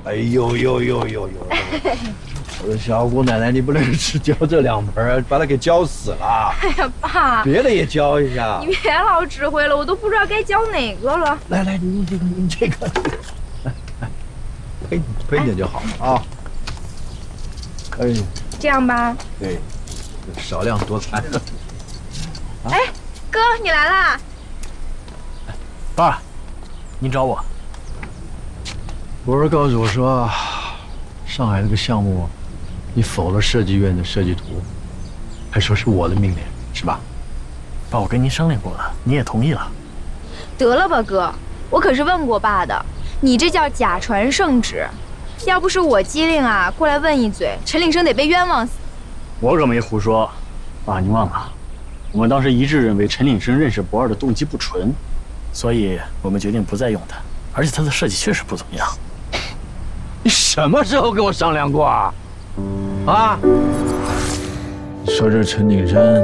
哎呦呦呦呦呦！我说小姑奶奶，你不能只教这2门，把她给教死了。哎呀，爸，别的也教一下。你别老指挥了，我都不知道该教哪个了。来，你这个，来，喷点就好了啊。哎，这样吧。对，少量多餐。哎，哥，你来啦！爸，您找我？博儿告诉我说，上海那个项目，你否了设计院的设计图，还说是我的命令，是吧？爸，我跟您商量过了，你也同意了。得了吧，哥，我可是问过爸的，你这叫假传圣旨。要不是我机灵啊，过来问一嘴，陈岭生得被冤枉死。我可没胡说，爸，您忘了，我们当时一致认为陈岭生认识博二的动机不纯，所以我们决定不再用他，而且他的设计确实不怎么样。你什么时候跟我商量过啊？啊？说这陈景山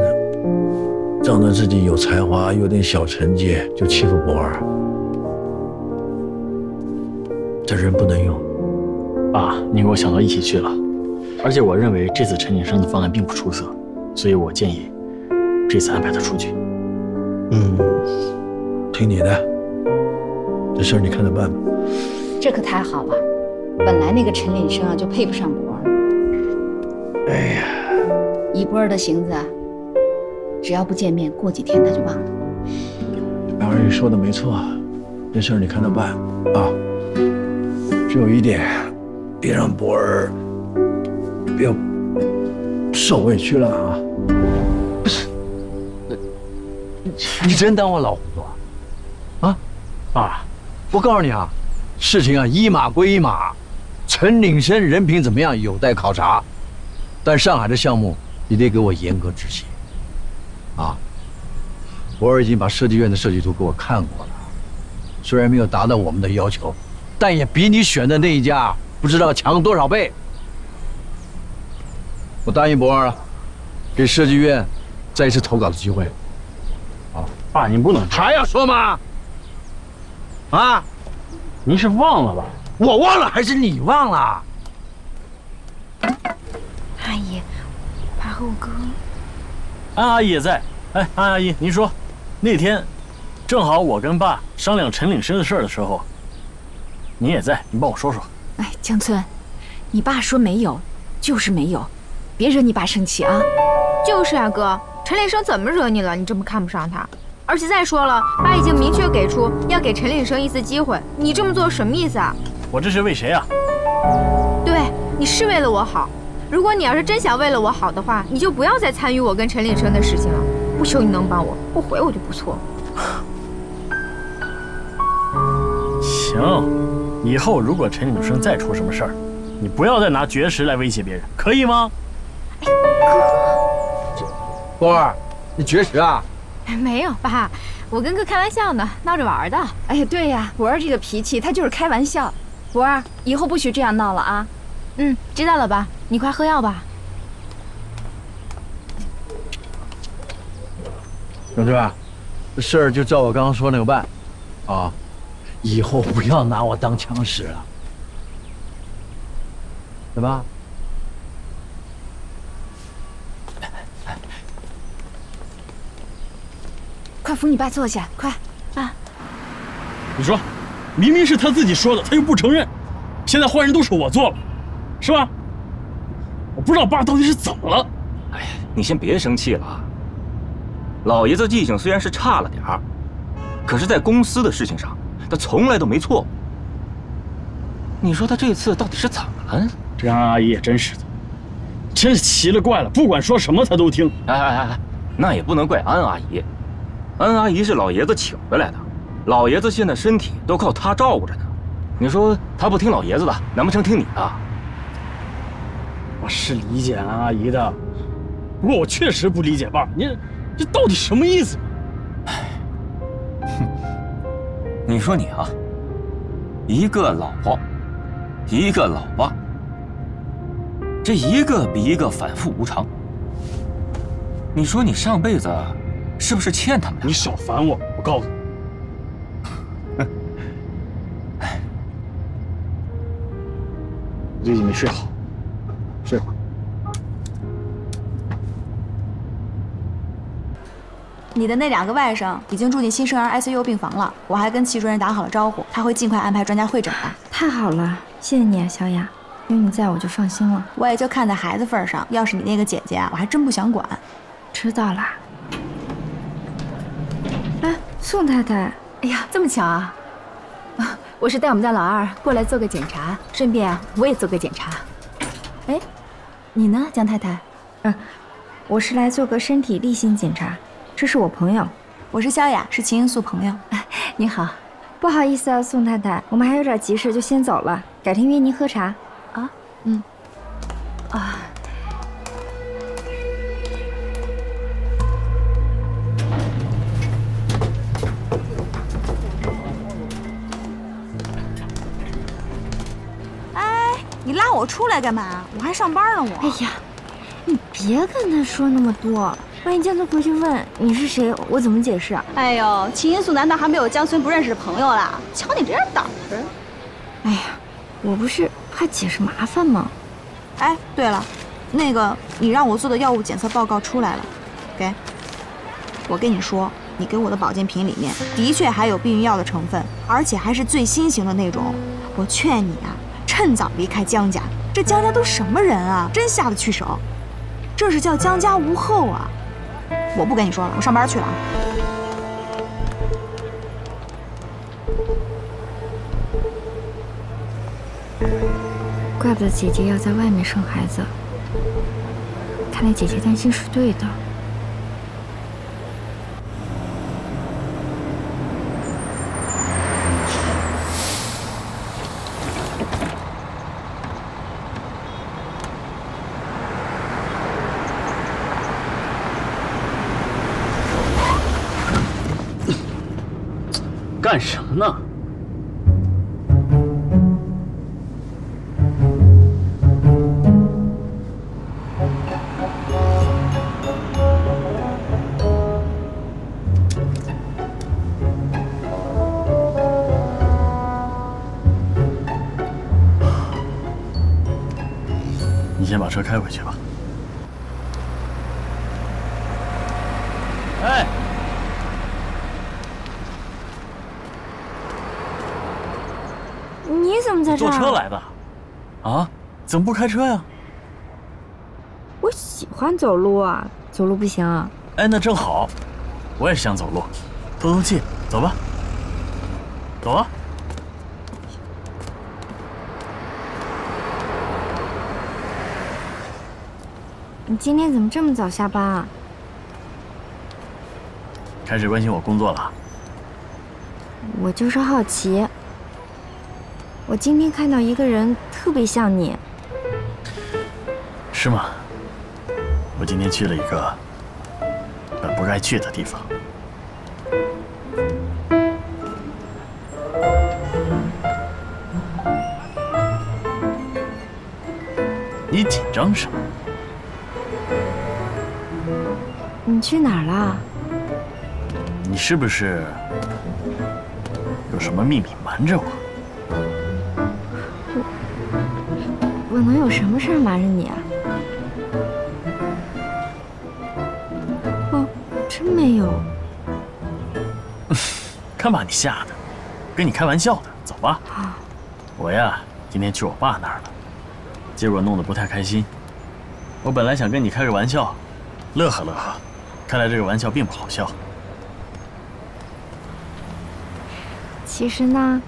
仗着自己有才华，有点小成绩，就欺负博儿，这人不能用。爸，您给我想到一起去了，而且我认为这次陈景生的方案并不出色，所以我建议这次安排他出局。听你的，这事儿你看着办吧。这可太好了，本来那个陈岭生啊就配不上博儿。哎呀，以博儿的性子啊，只要不见面，过几天他就忘了。二姨说的没错，这事儿你看着办啊。只有一点，别让博儿受委屈了啊！不是，你真当我老糊涂啊？啊，爸，我告诉你啊，事情啊一码归一码，陈岭生人品怎么样有待考察，但上海的项目你得给我严格执行啊！博儿已经把设计院的设计图给我看过了，虽然没有达到我们的要求，但也比你选的那一家不知道强多少倍。我答应博儿了，给设计院再一次投稿的机会。啊，爸，您不能还要说吗？啊，您是忘了吧？我忘了还是你忘了？阿姨，爸和我哥。安阿姨也在。哎，安阿姨，您说，那天正好我跟爸商量陈岭生的事儿的时候，您也在，您帮我说说。哎，江村，你爸说没有，就是没有，别惹你爸生气啊。就是啊，哥，陈岭生怎么惹你了？你这么看不上他？而且再说了，爸已经明确给出要给陈岭生一次机会，你这么做什么意思啊？我这是为谁啊？对，你是为了我好。如果你要是真想为了我好的话，你就不要再参与我跟陈岭生的事情了。不求你能帮我，不回我就不错。行，以后如果陈岭生再出什么事儿，你不要再拿绝食来威胁别人，可以吗？哎，哥，博儿，你绝食啊？没有，爸，我跟哥开玩笑呢，闹着玩的。哎呀，对呀，博儿这个脾气，他就是开玩笑。博儿，以后不许这样闹了啊。知道了吧？你快喝药吧。永志，这事儿就照我刚刚说那个办，啊，以后不要拿我当枪使了，对吧？快扶你爸坐下，快！爸，你说，明明是他自己说的，他又不承认，现在坏人都是我做了，是吧？我不知道爸到底是怎么了。哎呀，你先别生气了。老爷子记性虽然是差了点儿，可是在公司的事情上，他从来都没错。你说他这次到底是怎么了？这安阿姨也真是的，真是奇了怪了，不管说什么他都听。哎，那也不能怪安阿姨，安阿姨是老爷子请回来的，老爷子现在身体都靠她照顾着呢。你说她不听老爷子的，难不成听你的？我是理解安阿姨的，不过我确实不理解爸，你这到底什么意思？你说你啊，一个老婆，一个老爸，这一个比一个反复无常。你说你上辈子是不是欠他们的？你少烦我，我告诉你。最近没睡好，睡会儿。你的那2个外甥已经住进新生儿 ICU 病房了，我还跟齐主任打好了招呼，他会尽快安排专家会诊的。太好了，谢谢你啊，小雅，有你在我就放心了。我也就看在孩子份上，要是你那个姐姐啊，我还真不想管。知道啦。哎，宋太太，哎呀，这么巧啊！我是带我们家老二过来做个检查，顺便我也做个检查。哎，你呢，江太太？我是来做个身体例行检查。这是我朋友，我是萧雅，是秦英素朋友。你好，不好意思啊，宋太太，我们还有点急事，就先走了，改天约您喝茶。啊，你拉我出来干嘛？我还上班呢，我。哎呀，你别跟他说那么多，万一江村回去问你是谁，我怎么解释啊？哎呦，秦英素难道还没有江村不认识的朋友啦？瞧你这点胆儿！哎呀，我不是怕解释麻烦吗？哎，对了，那个你让我做的药物检测报告出来了，给。我跟你说，你给我的保健品里面的确含有避孕药的成分，而且还是最新型的那种。我劝你啊，趁早离开江家。这江家都什么人啊？真下得去手。这是叫江家无后啊！我不跟你说了，我上班去了啊。怪不得姐姐要在外面生孩子，看来姐姐担心是对的。干什么呢？你先把车开回去吧。哎。你怎么在这儿？坐车来的，啊？怎么不开车呀？我喜欢走路啊，走路不行啊。哎，那正好，我也想走路，透透气，走吧。走啊！你今天怎么这么早下班啊？开始关心我工作了？我就是好奇。我今天看到一个人特别像你。是吗？我今天去了一个本不该去的地方。你紧张什么？你去哪儿了？你是不是有什么秘密瞒着我？我能有什么事儿瞒着你啊？哦，真没有。看把你吓的，跟你开玩笑的，走吧。我呀，今天去我爸那儿了，结果弄得不太开心。我本来想跟你开个玩笑，乐呵乐呵，看来这个玩笑并不好笑。其实呢，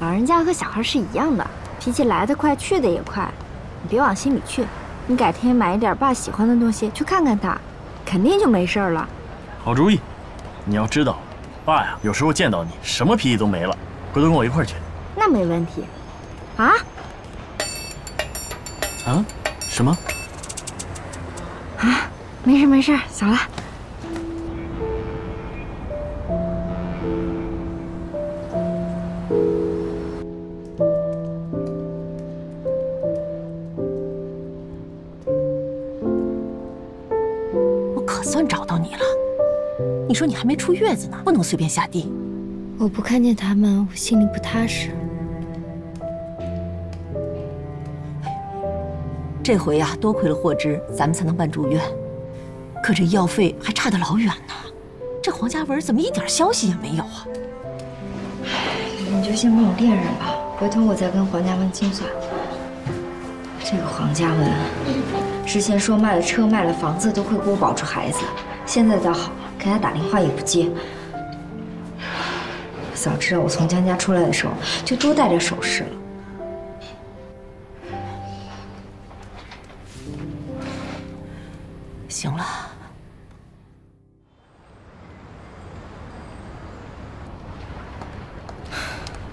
老人家和小孩是一样的，脾气来得快，去得也快。你别往心里去，你改天买一点爸喜欢的东西去看看他，肯定就没事了。好主意，你要知道，爸呀，有时候见到你什么脾气都没了，回头跟我一块儿去。那没问题。啊？啊？什么？啊，没事没事，走了。算找到你了，你说你还没出月子呢，不能随便下地。我不看见他们，我心里不踏实。这回呀，多亏了霍之，咱们才能办住院。可这药费还差得老远呢。这黄嘉文怎么一点消息也没有啊？你就先帮我辨认吧，回头我再跟黄嘉文清算。这个黄嘉文，之前说卖了车卖了房子都会给我保住孩子，现在倒好，给他打电话也不接。早知道我从江家出来的时候就多带点首饰了。行了。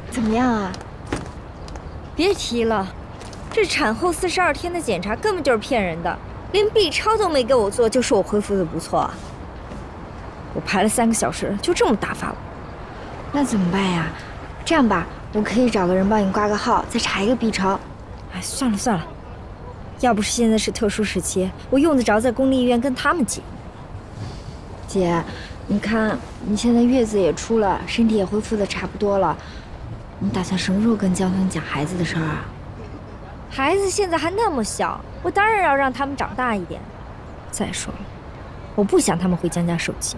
怎么样啊？别提了，这产后42天的检查根本就是骗人的，连 B 超都没给我做，就说我恢复的不错啊。我排了3个小时，就这么打发我。那怎么办呀？这样吧，我可以找个人帮你挂个号，再查一个 B 超。哎，算了算了，要不是现在是特殊时期，我用得着在公立医院跟他们挤。姐，你看你现在月子也出了，身体也恢复的差不多了，你打算什么时候跟江村讲孩子的事儿啊？孩子现在还那么小，我当然要让他们长大一点。再说了，我不想他们回江家受气。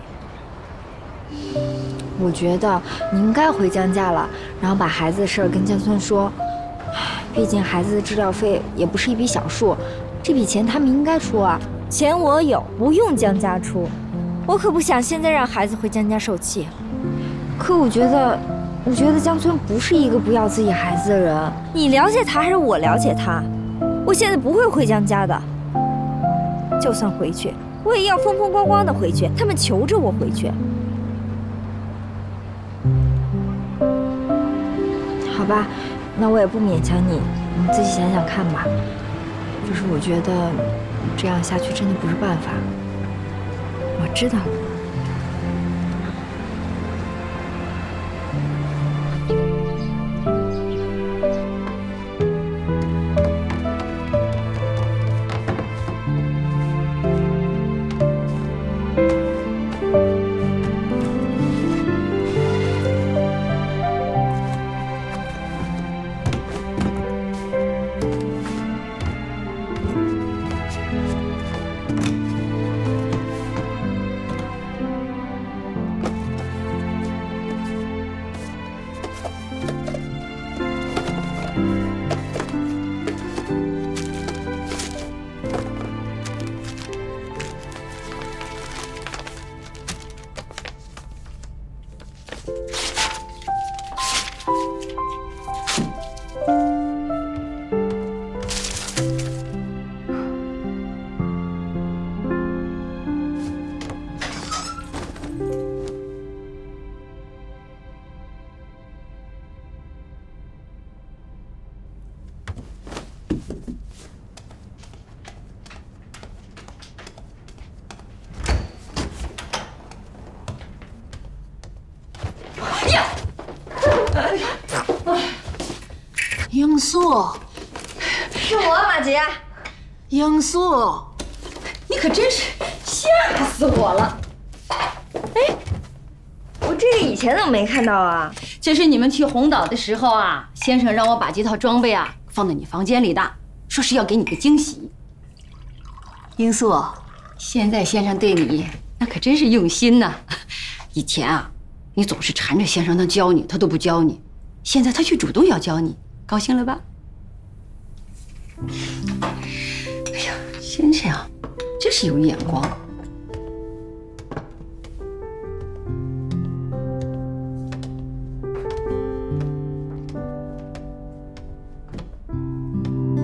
我觉得你应该回江家了，然后把孩子的事儿跟江村说。毕竟孩子的治疗费也不是一笔小数，这笔钱他们应该出啊。钱我有，不用江家出。我可不想现在让孩子回江家受气。可我觉得江村不是一个不要自己孩子的人。你了解他还是我了解他？我现在不会回江家的。就算回去，我也要风风光光的回去，他们求着我回去。好吧，那我也不勉强你，你自己想想看吧。就是我觉得这样下去真的不是办法。我知道。罂粟，是我马杰。罂粟，你可真是吓死我了！哎，我这个以前怎么没看到啊？这是你们去红岛的时候啊，先生让我把这套装备啊放在你房间里的，说是要给你个惊喜。罂粟，现在先生对你那可真是用心呐。以前啊，你总是缠着先生他教你，他都不教你，现在他却主动要教你。高兴了吧？哎呀，先生啊，真是有眼光。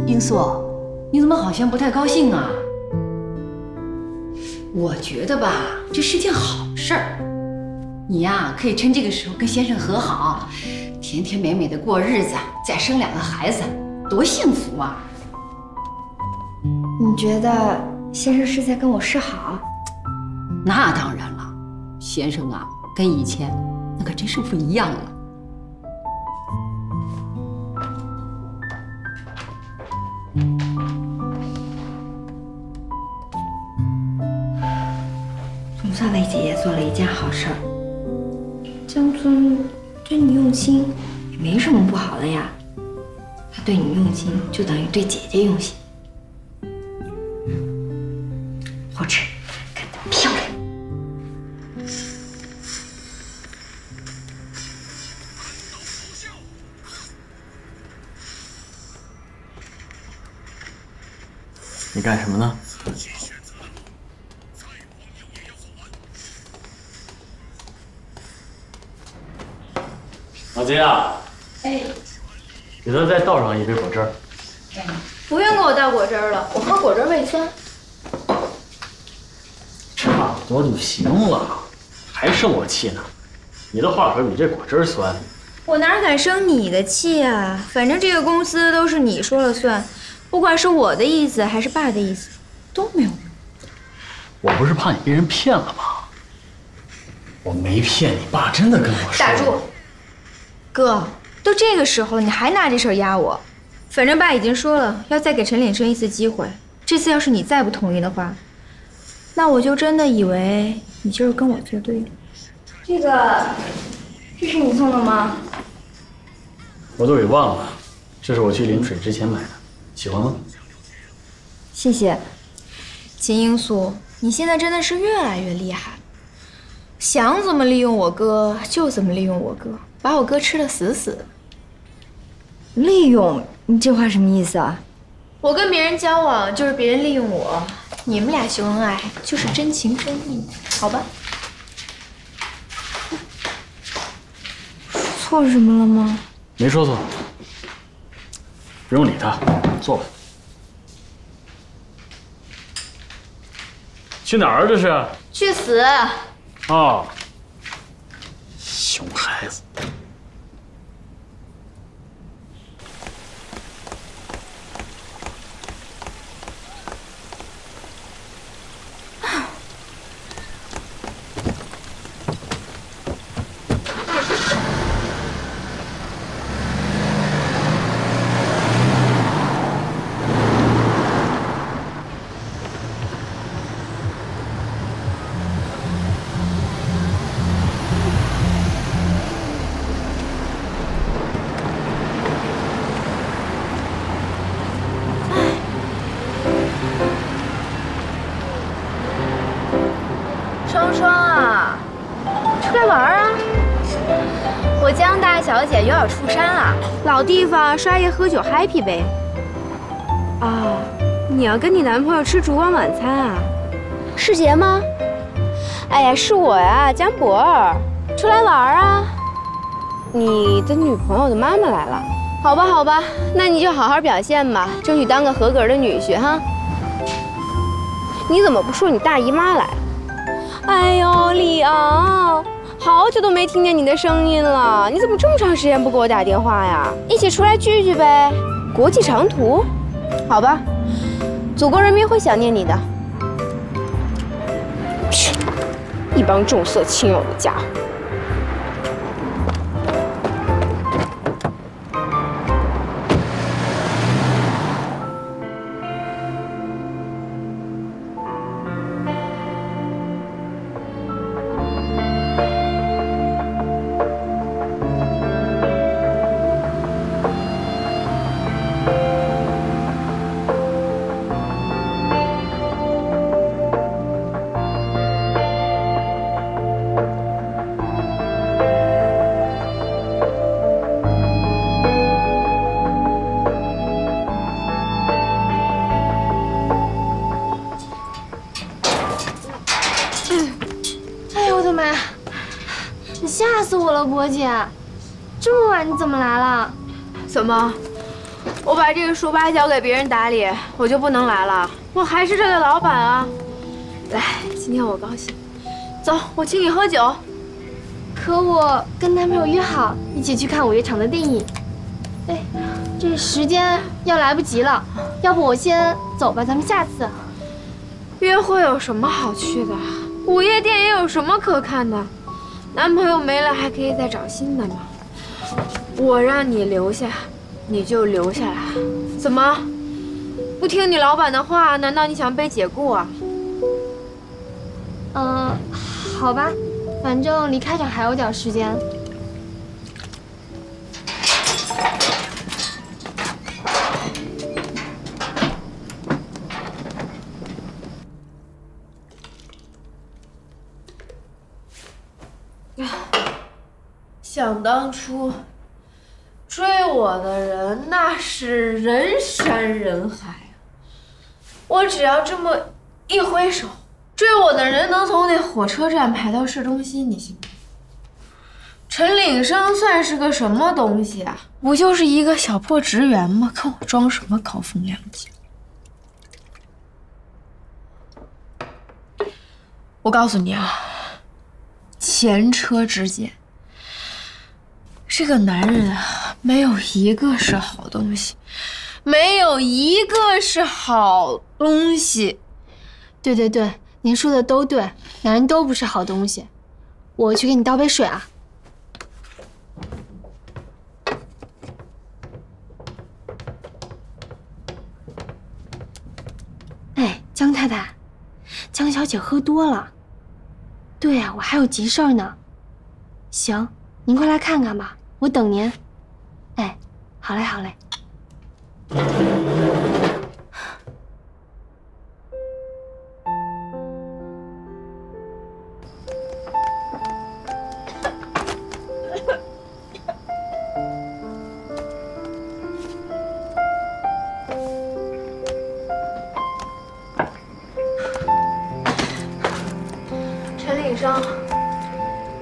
罂粟，你怎么好像不太高兴啊？我觉得吧，这是件好事儿。你呀，可以趁这个时候跟先生和好。甜甜美美的过日子，再生2个孩子，多幸福啊！你觉得先生是在跟我示好？那当然了，先生啊，跟以前那可真是不一样了。总算为姐姐做了一件好事儿。江村对你用心也没什么不好的呀，他对你用心就等于对姐姐用心。你干什么呢？老金啊，哎，给他再倒上一杯果汁儿。不用给我倒果汁了，我喝果汁胃酸。差不多就行了，还生我气呢？你的话可比这果汁酸。我哪敢生你的气啊？反正这个公司都是你说了算，不管是我的意思还是爸的意思，都没有用。我不是怕你被人骗了吗？我没骗你，爸真的跟我说。打住！哥，都这个时候了，你还拿这事儿压我？反正爸已经说了，要再给陈岭生一次机会。这次要是你再不同意的话，那我就真的以为你就是跟我作对了。这是你送的吗？我都给忘了，这是我去临水之前买的，喜欢吗？谢谢。秦英素，你现在真的是越来越厉害了，想怎么利用我哥就怎么利用我哥，把我哥吃得死死的。利用？你这话什么意思啊？我跟别人交往就是别人利用我，你们俩秀恩爱就是真情真意，好吧？错什么了吗？没说错，不用理他，坐吧。去哪儿这是？去死！哦，熊孩子。双双啊，出来玩啊！我江大小姐又要出山了，老地方刷夜喝酒 happy 呗。啊，你要跟你男朋友吃烛光晚餐啊？世杰吗？哎呀，是我呀，江博儿，出来玩啊！你的女朋友的妈妈来了。好吧，好吧，那你就好好表现吧，争取当个合格的女婿哈。你怎么不说你大姨妈来了？哎呦，李昂，好久都没听见你的声音了，你怎么这么长时间不给我打电话呀？一起出来聚聚呗，国际长途，好吧，祖国人民会想念你的。去，一帮重色轻友的家伙。吓死我了，博姐！这么晚你怎么来了？怎么？我把这个书吧交给别人打理，我就不能来了？我还是这个老板啊！来，今天我高兴，走，我请你喝酒。可我跟男朋友约好一起去看5月场的电影。哎，这时间要来不及了，要不我先走吧，咱们下次。约会有什么好去的？午夜电影有什么可看的？男朋友没了还可以再找新的吗？我让你留下，你就留下来。怎么，不听你老板的话？难道你想被解雇啊？好吧，反正离开场还有点时间。想当初，追我的人那是人山人海啊！我只要这么一挥手，追我的人能从那火车站排到市中心，你信吗？陈岭生算是个什么东西啊？不就是一个小破职员吗？跟我装什么高风亮节？我告诉你啊，前车之鉴，这个男人啊，没有一个是好东西，没有一个是好东西。对对对，您说的都对，男人都不是好东西。我去给你倒杯水啊。哎，江太太，江小姐喝多了。对呀，我还有急事儿呢。行，您快来看看吧，我等您。哎，好嘞，好嘞。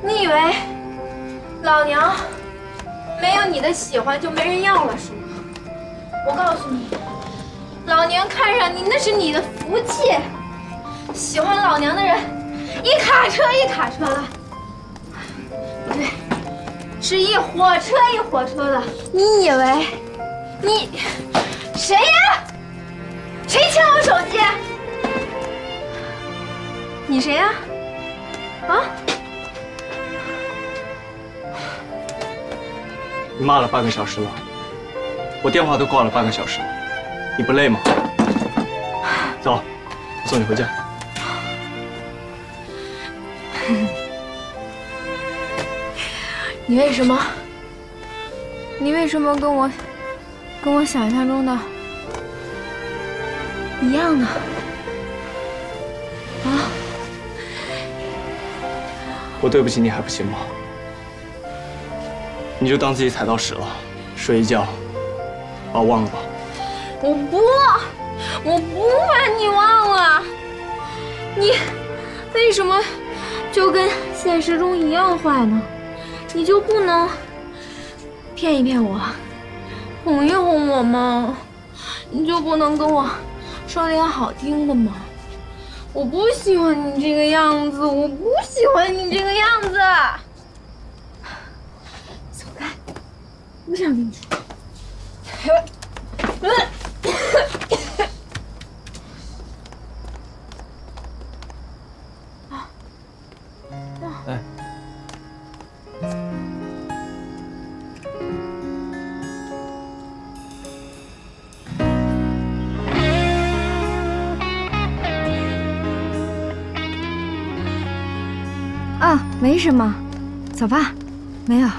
你以为老娘没有你的喜欢就没人要了是吗？我告诉你，老娘看上你那是你的福气，喜欢老娘的人一卡车一卡车的，不对，是一火车一火车的。你以为你谁呀？谁抢我手机？你谁呀？啊！你骂了半个小时了，我电话都挂了半个小时了，你不累吗？走，我送你回家。你为什么跟我想象中的一样呢？啊？我对不起你还不行吗？你就当自己踩到屎了，睡一觉，把我忘了吧。我不把你忘了。你为什么就跟现实中一样坏呢？你就不能骗一骗我，哄一哄我吗？你就不能跟我说点好听的吗？我不喜欢你这个样子，我不喜欢你这个样子。走开，不想跟你说。哎，啊，没什么，走吧。没有。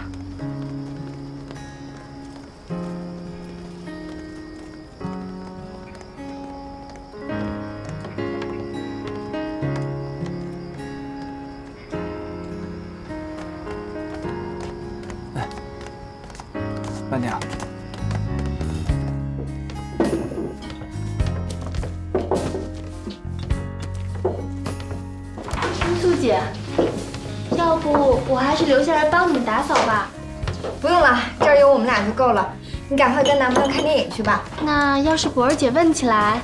慢点啊。素姐，要不我还是留下来帮你们打扫吧。不用了，这儿有我们俩就够了。你赶快跟男朋友看电影去吧。那要是博儿姐问起来，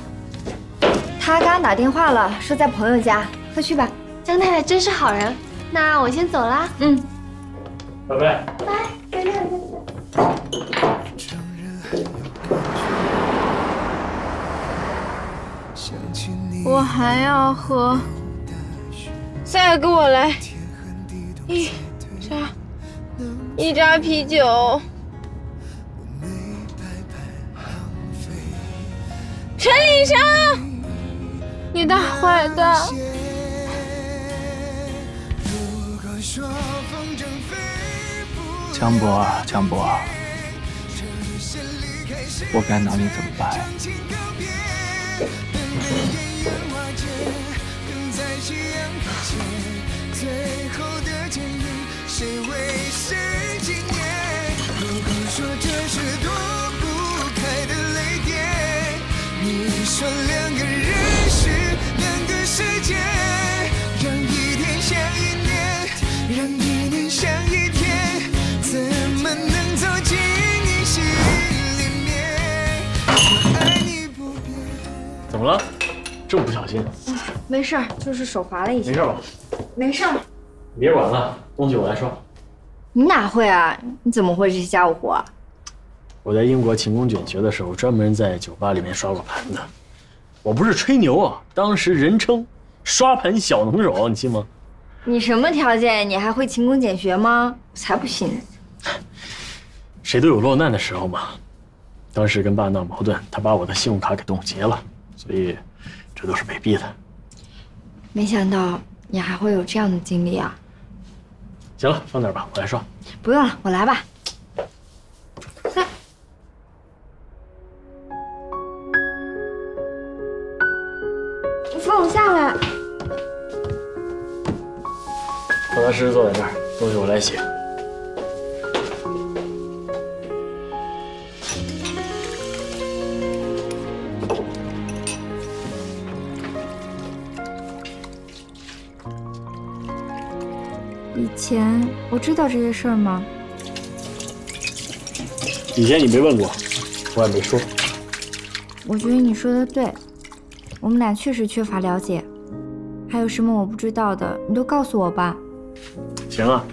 他刚打电话了，说在朋友家，快去吧。江太太真是好人，那我先走啦。嗯，宝贝，拜，再见。我还要喝，再给我来一扎啤酒。陈立生，你大坏蛋！强博啊，强博啊，我该拿你怎么办？最后的剪影，谁为谁纪念？如果说这是躲不开的泪点，你说两个人。么了？这么不小心？没事儿，就是手滑了一下。没事吧？没事儿。你别管了，东西我来刷。你哪会啊？你怎么会这些家务活？我在英国勤工俭学的时候，专门在酒吧里面刷过盘的。我不是吹牛啊，当时人称刷盘小能手，你信吗？你什么条件？你还会勤工俭学吗？我才不信呢。谁都有落难的时候嘛。当时跟爸闹矛盾，他把我的信用卡给冻结了，所以这都是被逼的。没想到你还会有这样的经历啊！行了，放那儿吧，我来刷。不用了，我来吧。来，你放我下来。踏踏实实坐在这儿，东西我来写。以前我知道这些事儿吗？以前你没问过，我也没说。我觉得你说的对，我们俩确实缺乏了解。还有什么我不知道的，你都告诉我吧。行啊，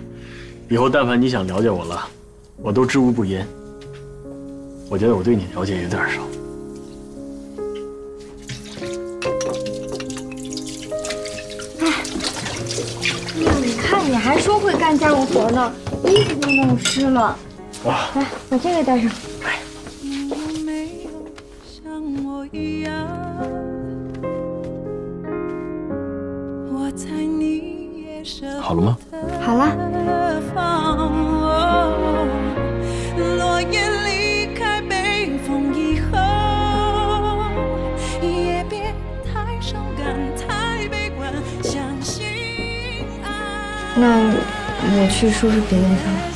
以后但凡你想了解我了，我都知无不言。我觉得我对你了解有点少。你看，你还说会干家务活呢，衣服都弄湿了。啊，来，把这个带上。好了吗？好了。落叶离开北风以后，也别太伤感，太悲观，相信爱。那我去收拾别的去了。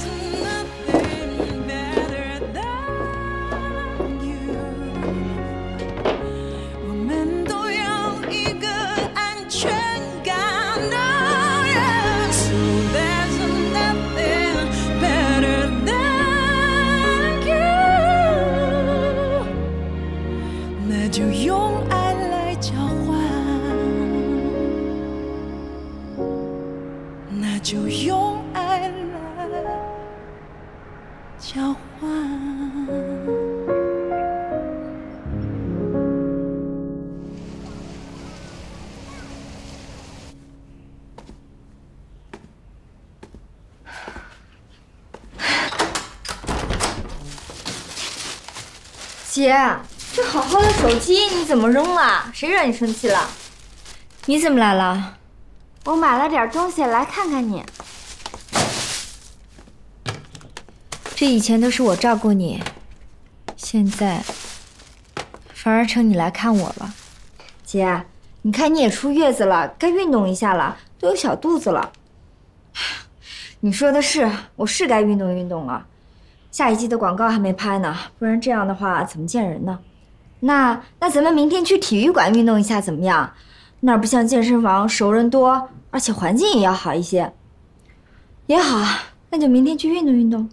姐，这好好的手机你怎么扔了？谁惹你生气了？你怎么来了？我买了点东西来看看你。这以前都是我照顾你，现在反而成你来看我了。姐，你看你也出月子了，该运动一下了，都有小肚子了。你说的是，我是该运动运动了。下一季的广告还没拍呢，不然这样的话怎么见人呢？那咱们明天去体育馆运动一下怎么样？那儿不像健身房，熟人多，而且环境也要好一些。也好，那就明天去运动运动。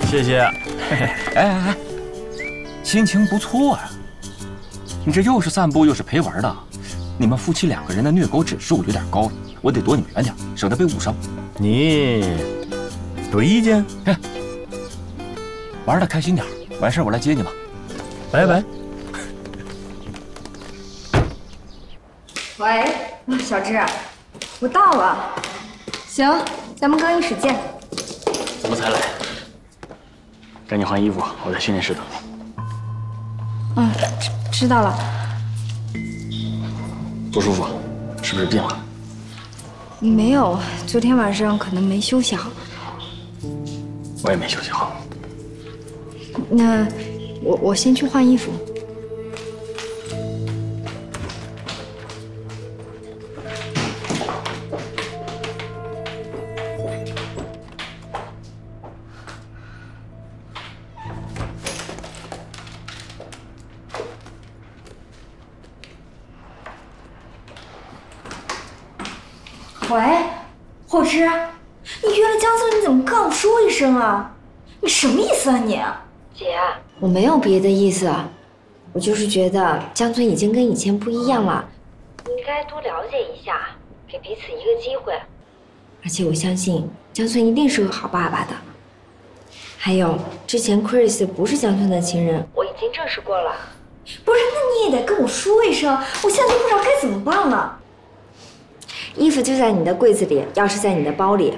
谢谢。哎，心情不错呀。你这又是散步又是陪玩的，你们夫妻两个人的虐狗指数有点高，我得躲你们远点，省得被误伤。你有意见？哎，玩的开心点，完事我来接你吧。拜拜。喂，小芝，我到了。行，咱们更衣室见。怎么才来？赶紧换衣服，我在训练室等你。嗯，知道了。不舒服，是不是病了？没有，昨天晚上可能没休息好。我也没休息好。那我先去换衣服。喂，火之，你约了江村，你怎么不跟我说一声啊？你什么意思啊你？姐，我没有别的意思，我就是觉得江村已经跟以前不一样了，你应该多了解一下，给彼此一个机会。而且我相信江村一定是个好爸爸的。还有，之前 Chris 不是江村的情人，我已经证实过了。不是，那你也得跟我说一声，我现在都不知道该怎么办了。衣服就在你的柜子里，钥匙在你的包里。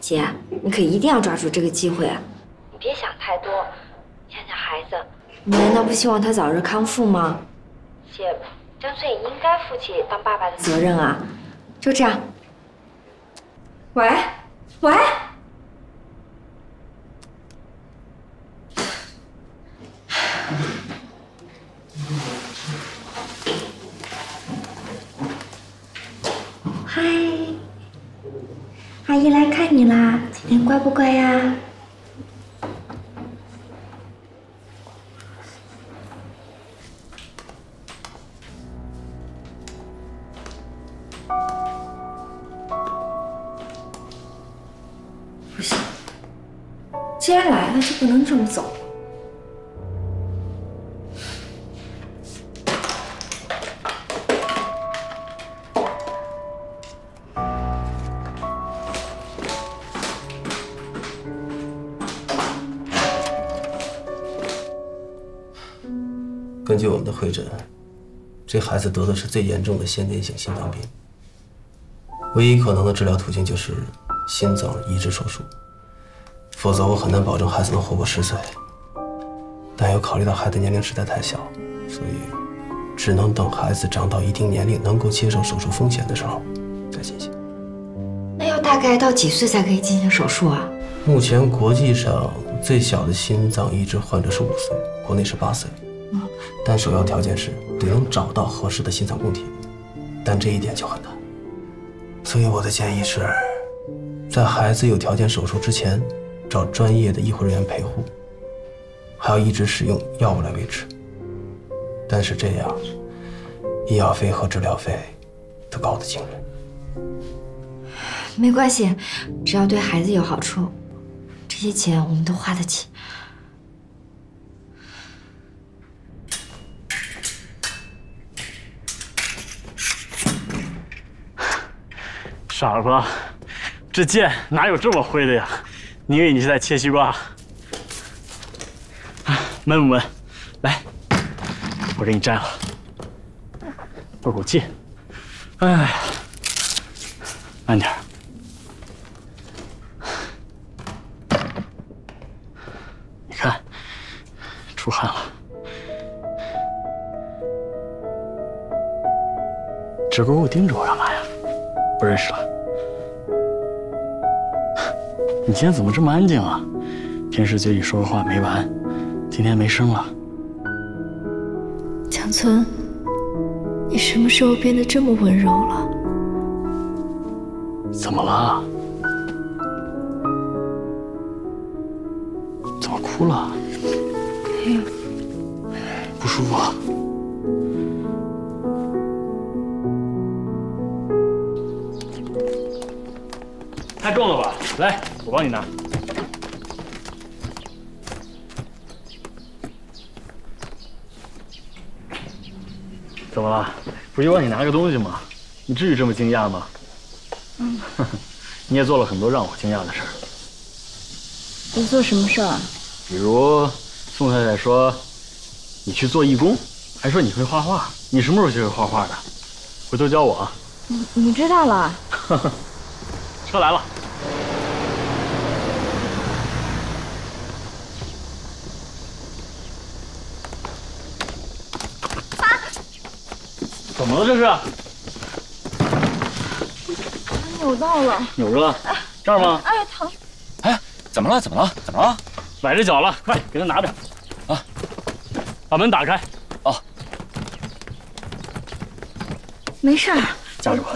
姐，你可一定要抓住这个机会，你别想太多，想想孩子。你难道不希望他早日康复吗？姐，江村也应该负起当爸爸的责任啊。就这样。喂，喂。嗨，阿姨来看你啦，今天乖不乖呀？不行，既然来了，就不能这么走。根据我们的会诊，这孩子得的是最严重的先天性心脏病，唯一可能的治疗途径就是心脏移植手术，否则我很难保证孩子能活过10岁。但又考虑到孩子年龄实在太小，所以只能等孩子长到一定年龄，能够接受手术风险的时候再进行。那要大概到几岁才可以进行手术啊？目前国际上最小的心脏移植患者是5岁，国内是8岁。但首要条件是得能找到合适的心脏供体，但这一点就很难。所以我的建议是，在孩子有条件手术之前，找专业的医护人员陪护，还要一直使用药物来维持。但是这样，医药费和治疗费都高得惊人。没关系，只要对孩子有好处，这些钱我们都花得起。傻子，这剑哪有这么挥的呀？你以为你是在切西瓜？闷不闷？来，我给你摘了，透口气。哎呀，慢点。你看，出汗了。直勾勾盯着我干嘛呀？不认识了。你今天怎么这么安静啊？平时嘴里说话没完，今天没声了。江村，你什么时候变得这么温柔了？怎么了？怎么哭了？不舒服啊？太重了吧？来，我帮你拿。怎么了？不是帮你拿个东西吗？你至于这么惊讶吗？你也做了很多让我惊讶的事儿。你做什么事儿？比如宋太太说你去做义工，还说你会画画。你什么时候学会画画的？回头教我啊。你知道了。车来了。怎么了这是？扭到了。扭着了？这儿吗？哎呀，疼！哎，怎么了？怎么了？怎么了？崴着脚了，快给他拿着。啊，把门打开。哦。没事儿。夹住我。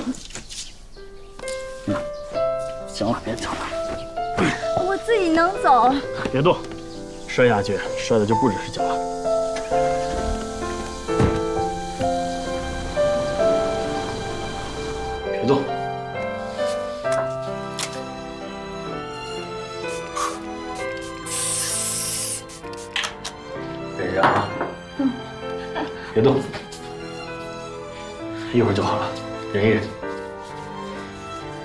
行了，别抢了。我自己能走。别动，摔下去摔的就不只是脚了。别动。别动，一会儿就好了，忍一忍。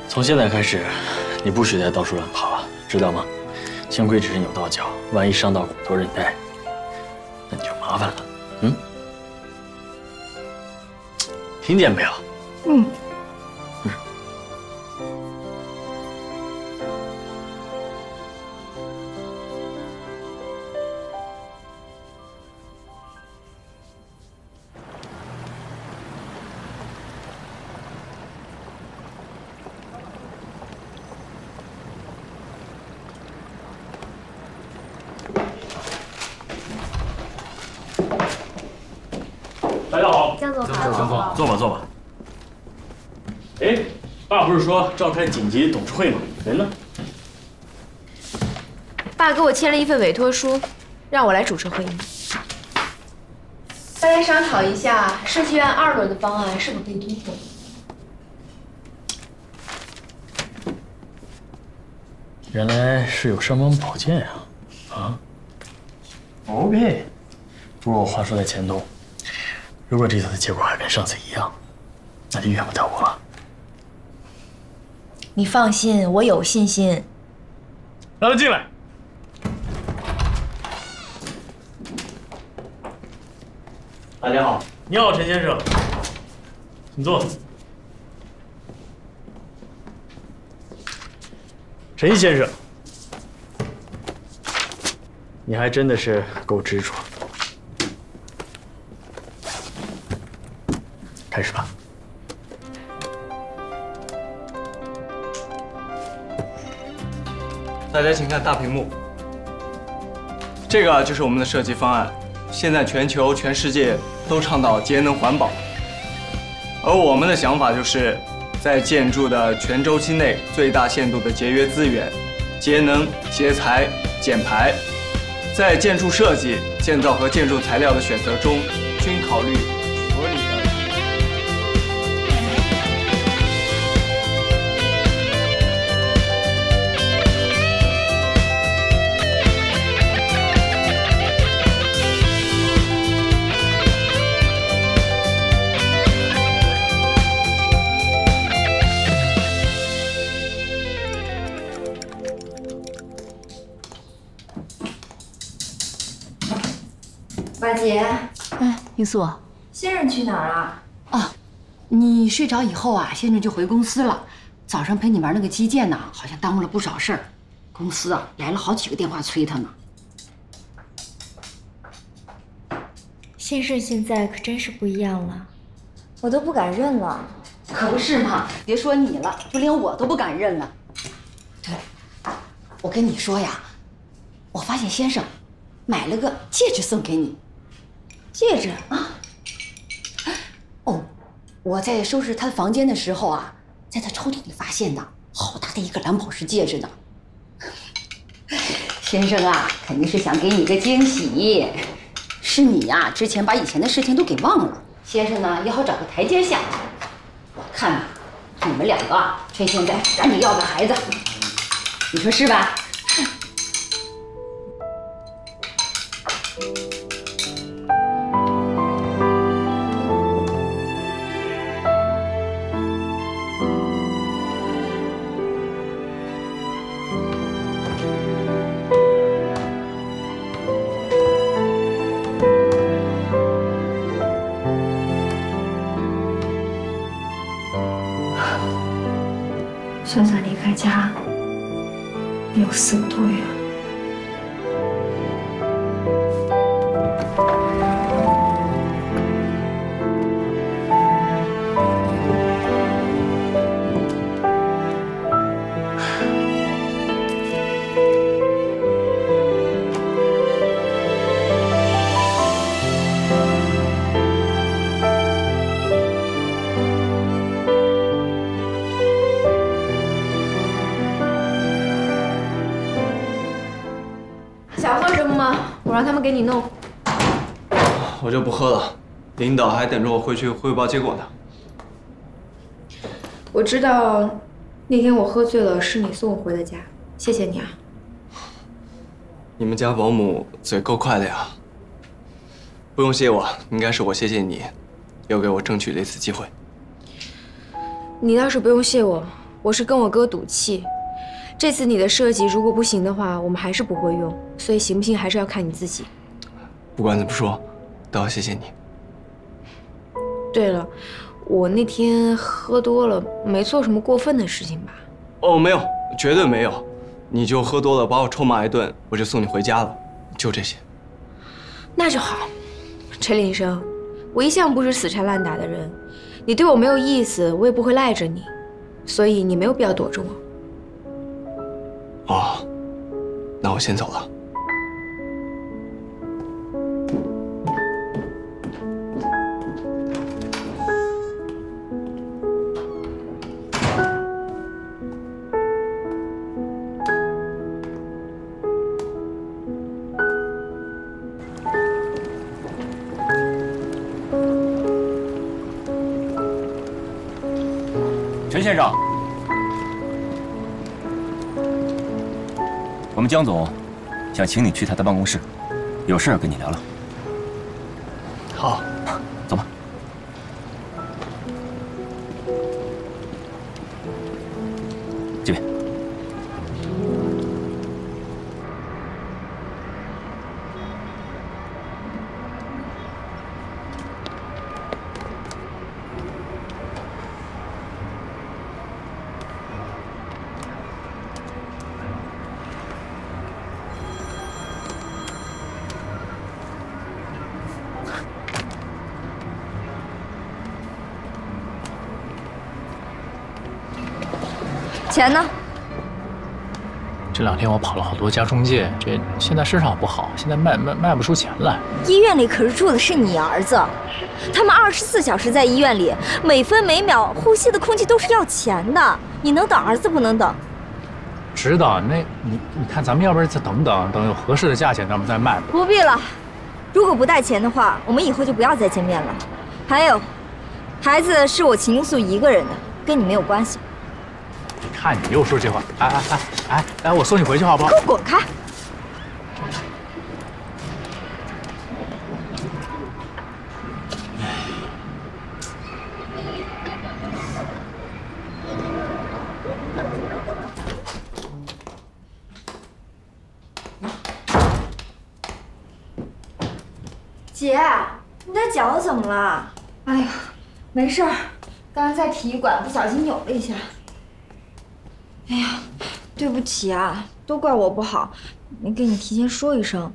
从现在开始，你不许再到处乱跑了，知道吗？幸亏只是扭到脚，万一伤到骨头韧带，那你就麻烦了。嗯，听见没有？嗯。大家好，江总好，江总，坐吧，坐吧。哎，爸不是说召开紧急董事会吗？人呢？爸给我签了一份委托书，让我来主持会议。大家商讨一下设计院2轮的方案是否可以通过。原来是有尚方宝剑呀！啊 ，OK， 不过我话说在前头。如果这次的结果还跟上次一样，那就怨不得我了。你放心，我有信心。让他进来。大家好，你好，陈先生，请坐。陈先生，你还真的是够执着。开始吧。大家请看大屏幕，这个就是我们的设计方案。现在全球、全世界都倡导节能环保，而我们的想法就是在建筑的全周期内最大限度的节约资源、节能、节材、减排，在建筑设计、建造和建筑材料的选择中均考虑合理的。八姐，哎，英素，先生去哪儿了？啊，你睡着以后啊，先生就回公司了。早上陪你玩那个击剑呢，好像耽误了不少事儿。公司啊，来了好几个电话催他呢。先生现在可真是不一样了，我都不敢认了。可不是嘛，别说你了，就连我都不敢认了。对了，我跟你说呀，我发现先生买了个戒指送给你。戒指啊？哦，我在收拾他的房间的时候啊，在他抽屉里发现的，好大的一个蓝宝石戒指呢。先生啊，肯定是想给你个惊喜，是你呀，之前把以前的事情都给忘了。先生呢，也好找个台阶下。我看啊，你们2个啊，趁现在赶紧要个孩子，你说是吧？算算离开家有4个多月了。想喝什么吗？我让他们给你弄。我就不喝了，领导还等着我回去汇报结果呢。我知道那天我喝醉了是你送我回的家，谢谢你啊。你们家保姆嘴够快的呀。不用谢我，应该是我谢谢你，又给我争取了一次机会。你倒是不用谢我，我是跟我哥赌气。这次你的设计如果不行的话，我们还是不会用，所以行不行还是要看你自己。不管怎么说，都要谢谢你。对了，我那天喝多了，没做什么过分的事情吧？哦，没有，绝对没有。你就喝多了，把我臭骂一顿，我就送你回家了，就这些。那就好。陈林生，我一向不是死缠烂打的人，你对我没有意思，我也不会赖着你，所以你没有必要躲着我。哦，那我先走了。陈先生，我们江总想请你去他的办公室，有事跟你聊聊。好，走吧。这边。钱呢？这2天我跑了好多家中介，这现在市场不好，现在卖不出钱来。医院里可是住的是你儿子，他们24小时在医院里，每分每秒呼吸的空气都是要钱的。你能等儿子不能等？知道，那你看，咱们要不然再等有合适的价钱，咱们再卖吧。不必了，如果不带钱的话，我们以后就不要再见面了。还有，孩子是我秦英素一个人的，跟你没有关系。看你又说这话，哎，我送你回去好不好？给我滚开！姐，你的脚怎么了？哎呀，没事儿，刚刚在体育馆不小心扭了一下。哎呀，对不起啊，都怪我不好，没跟你提前说一声。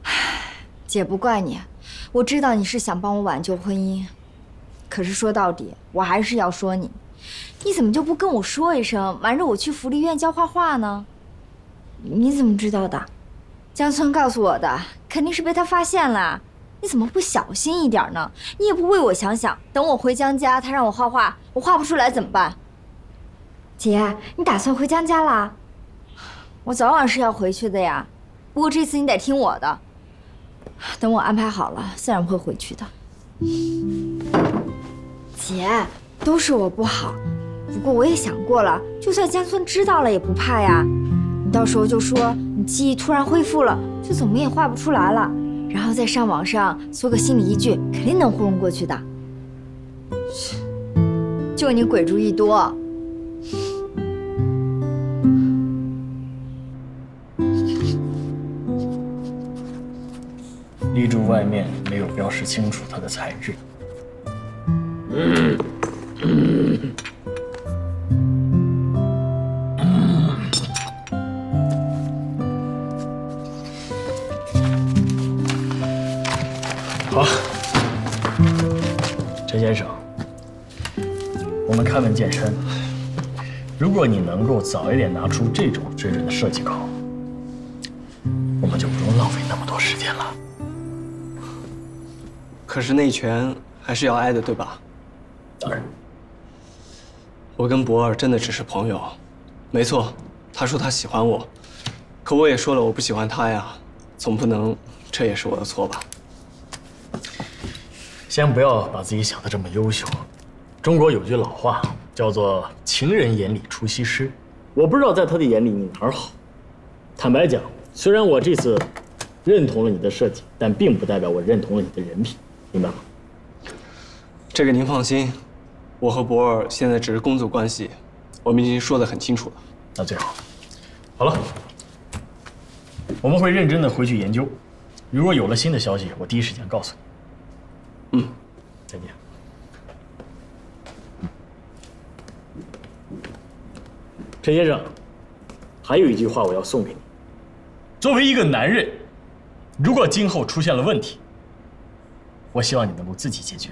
唉，姐不怪你，我知道你是想帮我挽救婚姻，可是说到底，我还是要说你，你怎么就不跟我说一声，瞒着我去福利院教画画呢？你怎么知道的？江村告诉我的，肯定是被他发现了。你怎么不小心一点呢？你也不为我想想，等我回江家，他让我画画，我画不出来怎么办？姐，你打算回江家啦？我早晚是要回去的呀，不过这次你得听我的。等我安排好了，自然会回去的。姐，都是我不好，不过我也想过了，就算江村知道了也不怕呀。你到时候就说你记忆突然恢复了，就怎么也画不出来了，然后再上网上搜个心理依据，肯定能糊弄过去的。就你鬼主意多。立柱外面没有标示清楚它的材质。好，陈先生，我们开门见山，如果你能够早一点拿出这种真人的设计稿，我们就不用浪费那么多时间了。可是那一拳还是要挨的，对吧？当然。我跟博尔真的只是朋友，没错，他说他喜欢我，可我也说了我不喜欢他呀，总不能这也是我的错吧？先不要把自己想得这么优秀。中国有句老话叫做“情人眼里出西施”，我不知道在他的眼里你哪儿好。坦白讲，虽然我这次认同了你的设计，但并不代表我认同了你的人品，明白吗？这个您放心，我和博尔现在只是工作关系，我们已经说得很清楚了。那最好。好了，我们会认真的回去研究，如果有了新的消息，我第一时间告诉你。再见。陈先生，还有一句话我要送给你。作为一个男人，如果今后出现了问题，我希望你能够自己解决。